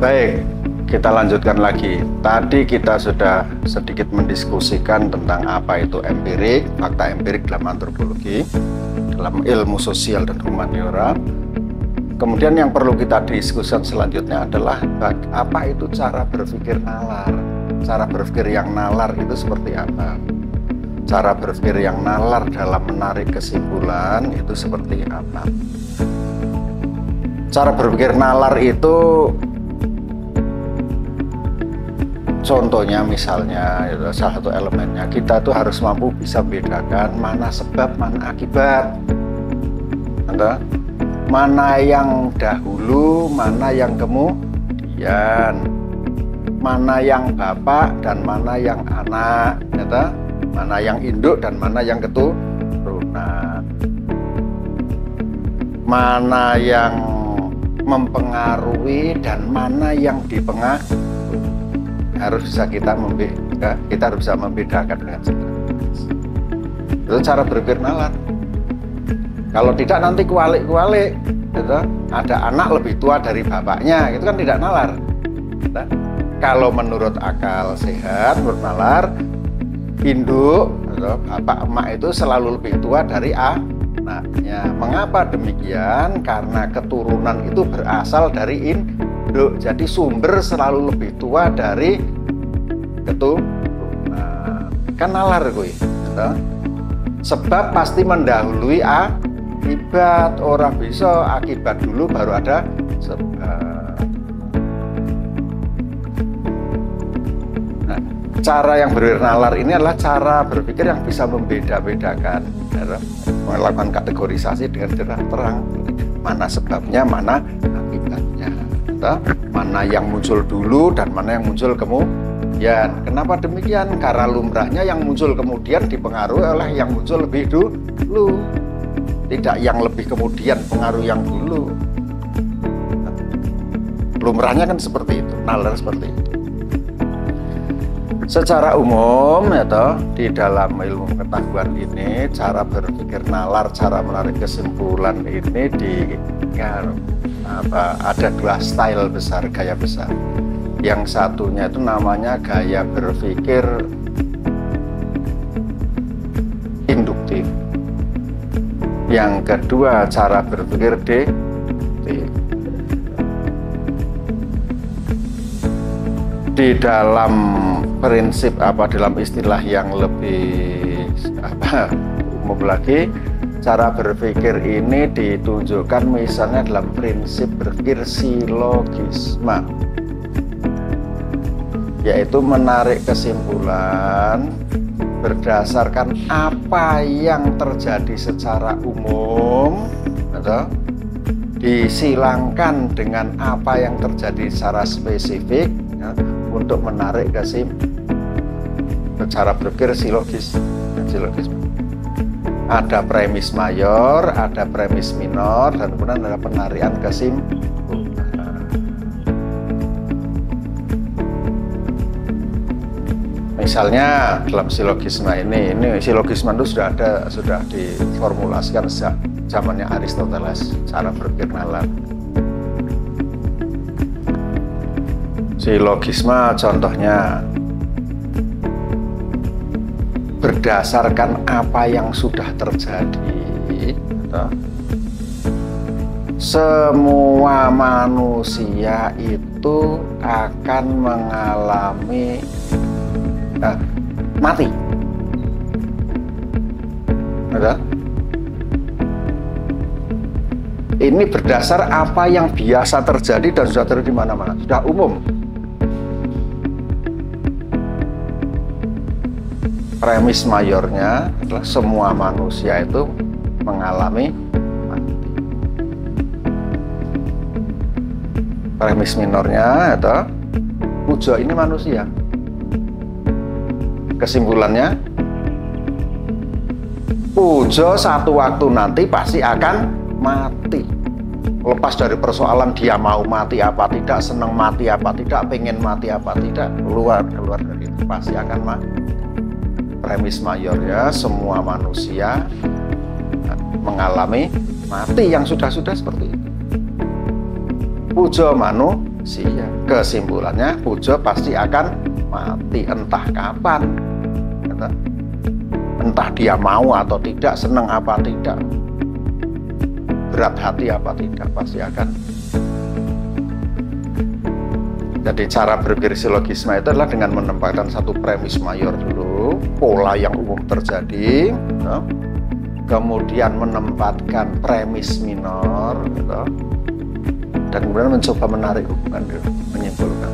Baik, kita lanjutkan lagi. Tadi kita sudah sedikit mendiskusikan tentang apa itu empirik, fakta empirik dalam antropologi, dalam ilmu sosial dan humaniora. Kemudian yang perlu kita diskusikan selanjutnya adalah apa itu cara berpikir nalar. Cara berpikir yang nalar itu seperti apa? Cara berpikir yang nalar dalam menarik kesimpulan itu seperti apa? Cara berpikir nalar itu contohnya misalnya salah satu elemennya kita tuh harus mampu bisa membedakan mana sebab, mana akibat. Mana yang dahulu, mana yang kemudian, mana yang bapak dan mana yang anak, mana yang induk dan mana yang keturunan, mana yang mempengaruhi dan mana yang dipengaruhi. Harus bisa kita harus bisa membedakan dengan jelas. Itu cara berpikir nalar. Kalau tidak nanti kualik-kualik, gitu. Ada anak lebih tua dari bapaknya, itu kan tidak nalar. Gitu. Kalau menurut akal sehat, menurut nalar, induk, gitu, bapak emak itu selalu lebih tua dari anaknya. Mengapa demikian? Karena keturunan itu berasal dari induk, jadi sumber selalu lebih tua dari keturunan. Kan nalar gue, gitu. Sebab pasti mendahului akibat. Orang bisa akibat dulu baru ada sebab. Nah, cara yang berpikir nalar ini adalah cara berpikir yang bisa membeda-bedakan, melakukan kategorisasi dengan terang, mana sebabnya, mana akibatnya, mana yang muncul dulu dan mana yang muncul kemudian. Kenapa demikian? Karena lumrahnya yang muncul kemudian dipengaruhi oleh yang muncul lebih dulu, tidak yang lebih kemudian pengaruh yang dulu. Lumrahnya kan seperti itu, nalar seperti itu. Secara umum di dalam ilmu pengetahuan ini, cara berpikir nalar, cara menarik kesimpulan ini ada dua style besar, gaya besar. Yang satunya itu namanya gaya berpikir induktif. Yang kedua cara berpikir deduktif. Di dalam prinsip dalam istilah yang lebih umum lagi, cara berpikir ini ditunjukkan misalnya dalam prinsip berpikir silogisma, yaitu menarik kesimpulan berdasarkan apa yang terjadi secara umum, disilangkan dengan apa yang terjadi secara spesifik, untuk menarik kesimpulan. Cara berpikir silogisme. Ada premis mayor, ada premis minor, dan kemudian ada penarikan kesimpulan. Misalnya dalam silogisme ini silogisme itu sudah diformulasikan sejak zamannya Aristoteles, cara berpikir nalar. Silogisme contohnya berdasarkan apa yang sudah terjadi, semua manusia itu akan mengalami mati. Ini berdasar apa yang biasa terjadi dan sudah terjadi di mana-mana, sudah umum. Premis mayornya adalah semua manusia itu mengalami mati. Premis minornya itu puja ini manusia. Kesimpulannya, puja satu waktu nanti pasti akan mati. Lepas dari persoalan dia mau mati apa tidak, senang mati apa tidak, pengen mati apa tidak, keluar dari itu pasti akan mati. Premis mayor ya, semua manusia mengalami mati yang sudah-sudah seperti itu. Puja manusia. Kesimpulannya Pujo pasti akan mati entah kapan, entah dia mau atau tidak, senang apa tidak, berat hati apa tidak, pasti akan. Jadi cara berpikir silogisme itu adalah dengan menempatkan satu premis mayor dulu, pola yang umum terjadi, kemudian menempatkan premis minor, dan kemudian mencoba menarik hubungan, menyimpulkan.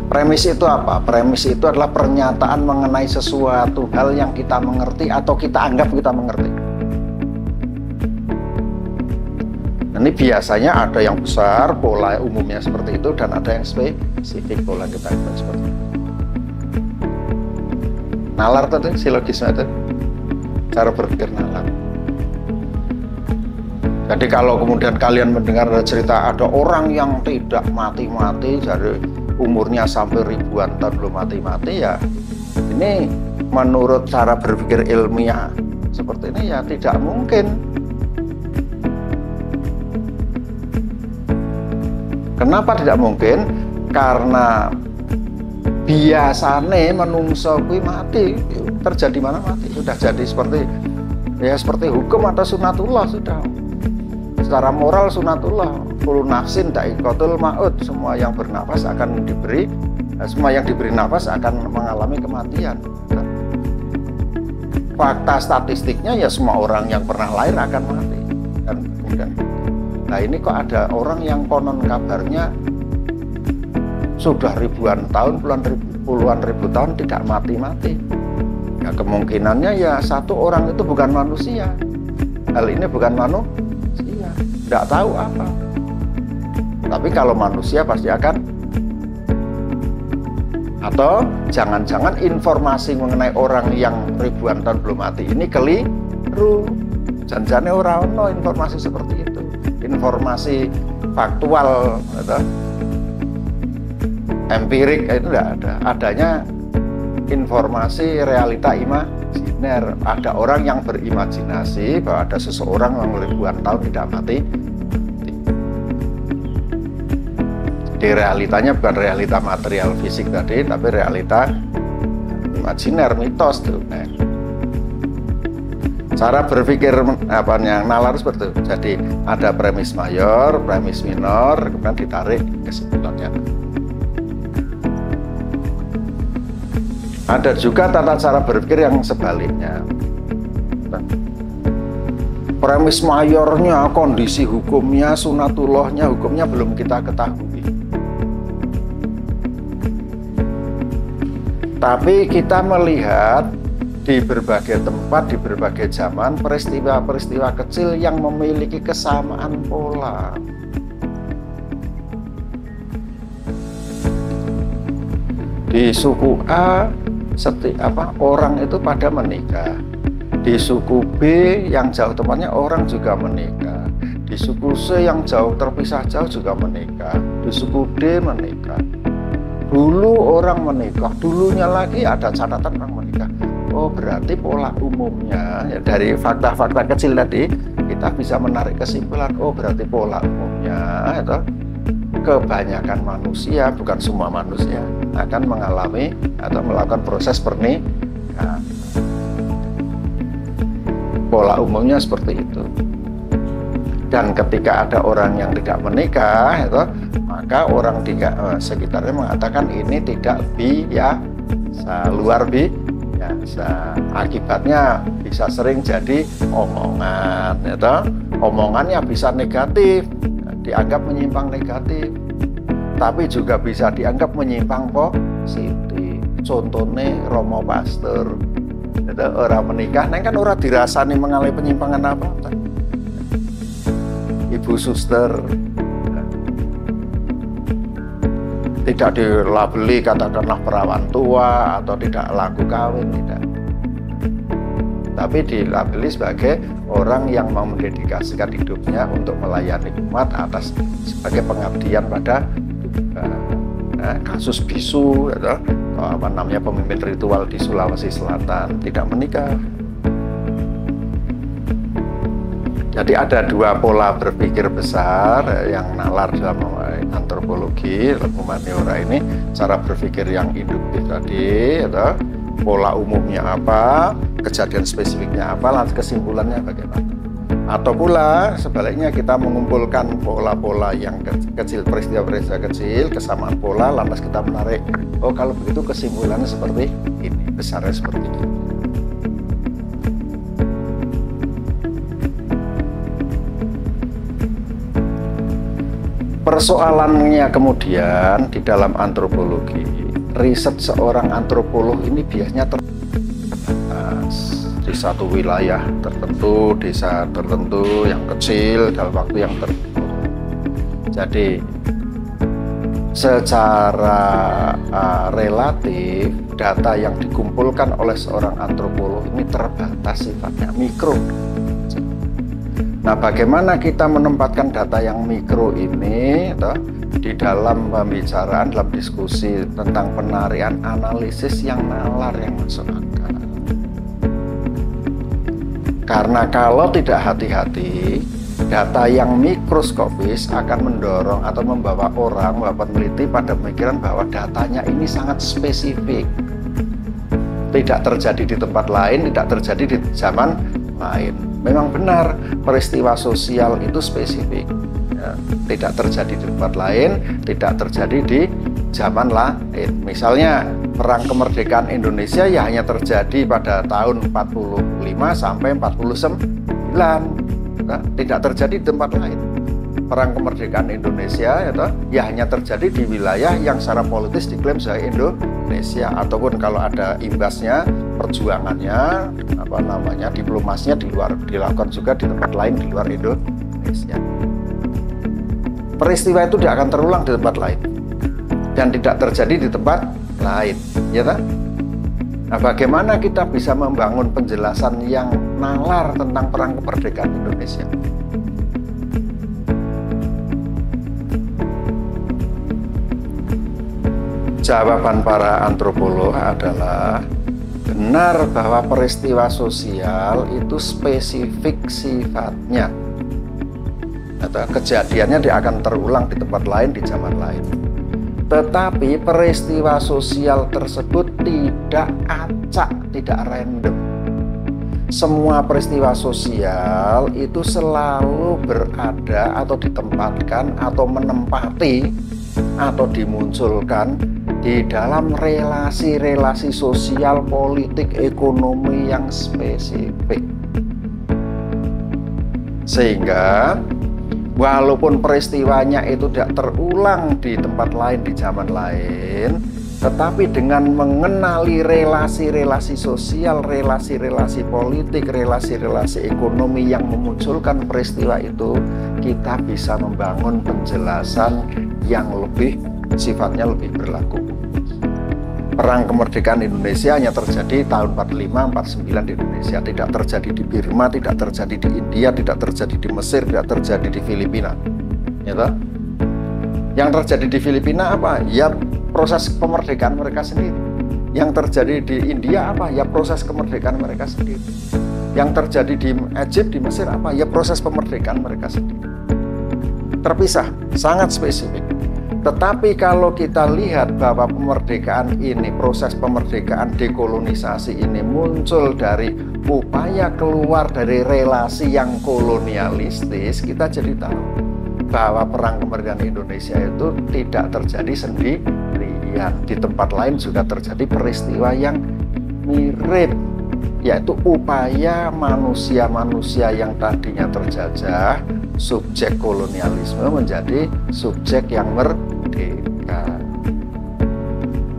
Premis itu apa? Premis itu adalah pernyataan mengenai sesuatu hal yang kita mengerti atau kita anggap kita mengerti. Ini biasanya ada yang besar, pola umumnya seperti itu, dan ada yang spesifik, pola kita seperti itu. Nalar tadi, silogisme itu, cara berpikir nalar. Jadi kalau kemudian kalian mendengar cerita ada orang yang tidak mati-mati, dari umurnya sampai ribuan tahun belum mati-mati, ya ini menurut cara berpikir ilmiah seperti ini ya tidak mungkin. Kenapa tidak mungkin? Karena biasanya menungso kuwi mati, terjadi mana mati, sudah jadi seperti hukum atau sunatullah sudah. Secara moral sunatullah, kullu nafsin dha'iqatul maut, semua yang bernafas akan diberi, semua yang diberi nafas akan mengalami kematian. Fakta statistiknya ya semua orang yang pernah lahir akan mati. Dan kemudian, nah ini kok ada orang yang konon kabarnya sudah ribuan tahun, puluhan ribu tahun tidak mati-mati. Ya kemungkinannya ya satu orang itu bukan manusia. Hal ini bukan manusia, tidak tahu apa. Tapi kalau manusia pasti akan. Atau jangan-jangan informasi mengenai orang yang ribuan tahun belum mati ini keliru. Jangan-jangan orang informasi seperti itu. Informasi faktual atau empirik itu tidak ada. Adanya informasi realita imajiner. Ada orang yang berimajinasi bahwa ada seseorang yang ribuan tahun tidak mati. Di realitanya bukan realita material fisik tadi, tapi realita imajiner, mitos tuh. Cara berpikir yang nalar seperti itu. Jadi ada premis mayor, premis minor, kemudian ditarik kesimpulannya. Ada juga tata cara berpikir yang sebaliknya. Premis mayornya, kondisi hukumnya, sunatullahnya, hukumnya belum kita ketahui. Tapi kita melihat di berbagai tempat, di berbagai zaman, peristiwa-peristiwa kecil yang memiliki kesamaan pola. Di suku A, orang itu pada menikah. Di suku B yang jauh tempatnya orang juga menikah. Di suku C yang jauh terpisah jauh juga menikah. Di suku D menikah. Dulu orang menikah, dulunya lagi ada catatan orang menikah. Oh berarti pola umumnya ya, dari fakta-fakta kecil tadi kita bisa menarik kesimpulan. Oh berarti pola umumnya itu kebanyakan manusia, bukan semua manusia, akan mengalami atau melakukan proses pernikahan. Pola umumnya seperti itu. Dan ketika ada orang yang tidak menikah, itu, maka orang sekitarnya mengatakan ini tidak biasa, luar biasa. Akibatnya bisa sering jadi omongan, itu. Omongannya bisa negatif, dianggap menyimpang negatif, tapi juga bisa dianggap menyimpang positif. Contohnya Romo Pastor, itu orang menikah, kan orang dirasani mengalami penyimpangan apa? Ibu suster tidak dilabeli katakanlah perawan tua atau tidak laku kawin, tidak, tapi dilabeli sebagai orang yang mau mendedikasikan hidupnya untuk melayani umat atas sebagai pengabdian pada kasus bisu atau pemimpin ritual di Sulawesi Selatan tidak menikah. Jadi ada dua pola berpikir besar yang nalar dalam antropologi humaniora ini, cara berpikir yang induktif tadi, atau pola umumnya apa, kejadian spesifiknya apa, lantas kesimpulannya bagaimana. Atau pula sebaliknya kita mengumpulkan pola-pola yang kecil, peristiwa-peristiwa kecil, kesamaan pola, lantas kita menarik, oh kalau begitu kesimpulannya seperti ini, besarnya seperti ini. Persoalannya kemudian di dalam antropologi, riset seorang antropolog ini biasanya terbatas di satu wilayah tertentu, desa tertentu yang kecil dalam waktu yang tertentu. Jadi secara relatif data yang dikumpulkan oleh seorang antropolog ini terbatas, sifatnya mikro. Nah, bagaimana kita menempatkan data yang mikro ini di dalam pembicaraan, dalam diskusi tentang penarian analisis yang nalar, yang masuk akal. Karena kalau tidak hati-hati, data yang mikroskopis akan mendorong atau membawa orang, membawa peneliti pada pemikiran bahwa datanya ini sangat spesifik. Tidak terjadi di tempat lain, tidak terjadi di zaman lain. Memang benar, peristiwa sosial itu spesifik, ya, tidak terjadi di tempat lain, tidak terjadi di zaman lain. Misalnya perang kemerdekaan Indonesia ya hanya terjadi pada tahun 45 sampai 49, ya, tidak terjadi di tempat lain. Perang kemerdekaan Indonesia ya hanya terjadi di wilayah yang secara politis diklaim sebagai Indonesia, ataupun kalau ada imbasnya, perjuangannya, diplomasinya di luar, dilakukan juga di tempat lain di luar Indonesia. Peristiwa itu tidak akan terulang di tempat lain dan tidak terjadi di tempat lain, ya tak? Nah, bagaimana kita bisa membangun penjelasan yang nalar tentang perang kemerdekaan Indonesia? Jawaban para antropolog adalah benar bahwa peristiwa sosial itu spesifik sifatnya. Atau kejadiannya dia akan terulang di tempat lain, di zaman lain. Tetapi peristiwa sosial tersebut tidak acak, tidak random. Semua peristiwa sosial itu selalu berada atau ditempatkan atau menempati atau dimunculkan di dalam relasi-relasi sosial, politik, ekonomi yang spesifik. Sehingga walaupun peristiwanya itu tidak terulang di tempat lain, di zaman lain, tetapi dengan mengenali relasi-relasi sosial, relasi-relasi politik, relasi-relasi ekonomi yang memunculkan peristiwa itu, kita bisa membangun penjelasan yang lebih sifatnya lebih berlaku. Perang kemerdekaan Indonesia hanya terjadi tahun 45-49 di Indonesia, tidak terjadi di Burma, tidak terjadi di India, tidak terjadi di Mesir, tidak terjadi di Filipina. Ya, yang terjadi di Filipina apa? Ya proses kemerdekaan mereka sendiri. Yang terjadi di India apa? Ya proses kemerdekaan mereka sendiri. Yang terjadi di Egypt, di Mesir apa? Ya proses kemerdekaan mereka sendiri. Terpisah, sangat spesifik. Tetapi kalau kita lihat bahwa kemerdekaan ini, proses kemerdekaan dekolonisasi ini muncul dari upaya keluar dari relasi yang kolonialistis, kita jadi tahu bahwa perang kemerdekaan Indonesia itu tidak terjadi sendirian. Di tempat lain juga terjadi peristiwa yang mirip, yaitu upaya manusia-manusia yang tadinya terjajah, subjek kolonialisme menjadi subjek yang merdeka.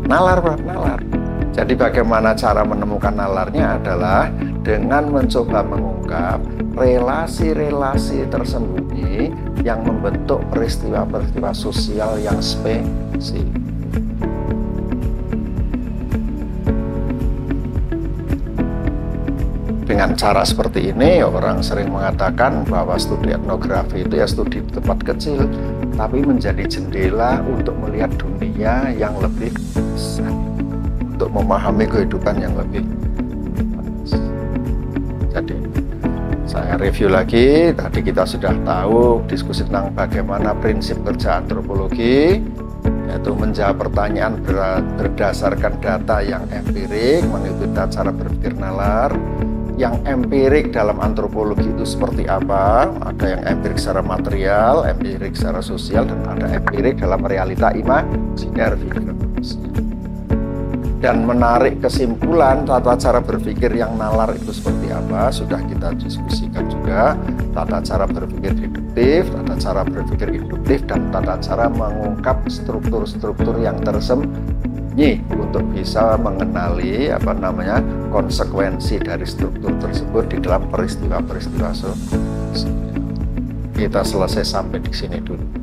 Nalar, nalar. Jadi bagaimana cara menemukan nalarnya adalah dengan mencoba mengungkap relasi-relasi tersembunyi yang membentuk peristiwa-peristiwa sosial yang spesifik. Dengan cara seperti ini, orang sering mengatakan bahwa studi etnografi itu ya studi di tempat kecil, tapi menjadi jendela untuk melihat dunia yang lebih besar, untuk memahami kehidupan yang lebih luas. Jadi Saya review lagi, tadi kita sudah tahu diskusi tentang bagaimana prinsip kerja antropologi, yaitu menjawab pertanyaan berdasarkan data yang empirik, mengikuti cara berpikir nalar. Yang empirik dalam antropologi itu seperti apa? Ada yang empirik secara material, empirik secara sosial, dan ada empirik dalam realita imajiner. Dan menarik kesimpulan tata cara berpikir yang nalar itu seperti apa sudah kita diskusikan juga. Tata cara berpikir deduktif, tata cara berpikir induktif, dan tata cara mengungkap struktur-struktur yang tersembunyi untuk bisa mengenali konsekuensi dari struktur tersebut di dalam peristiwa-peristiwa sosial. Kita selesai sampai di sini dulu.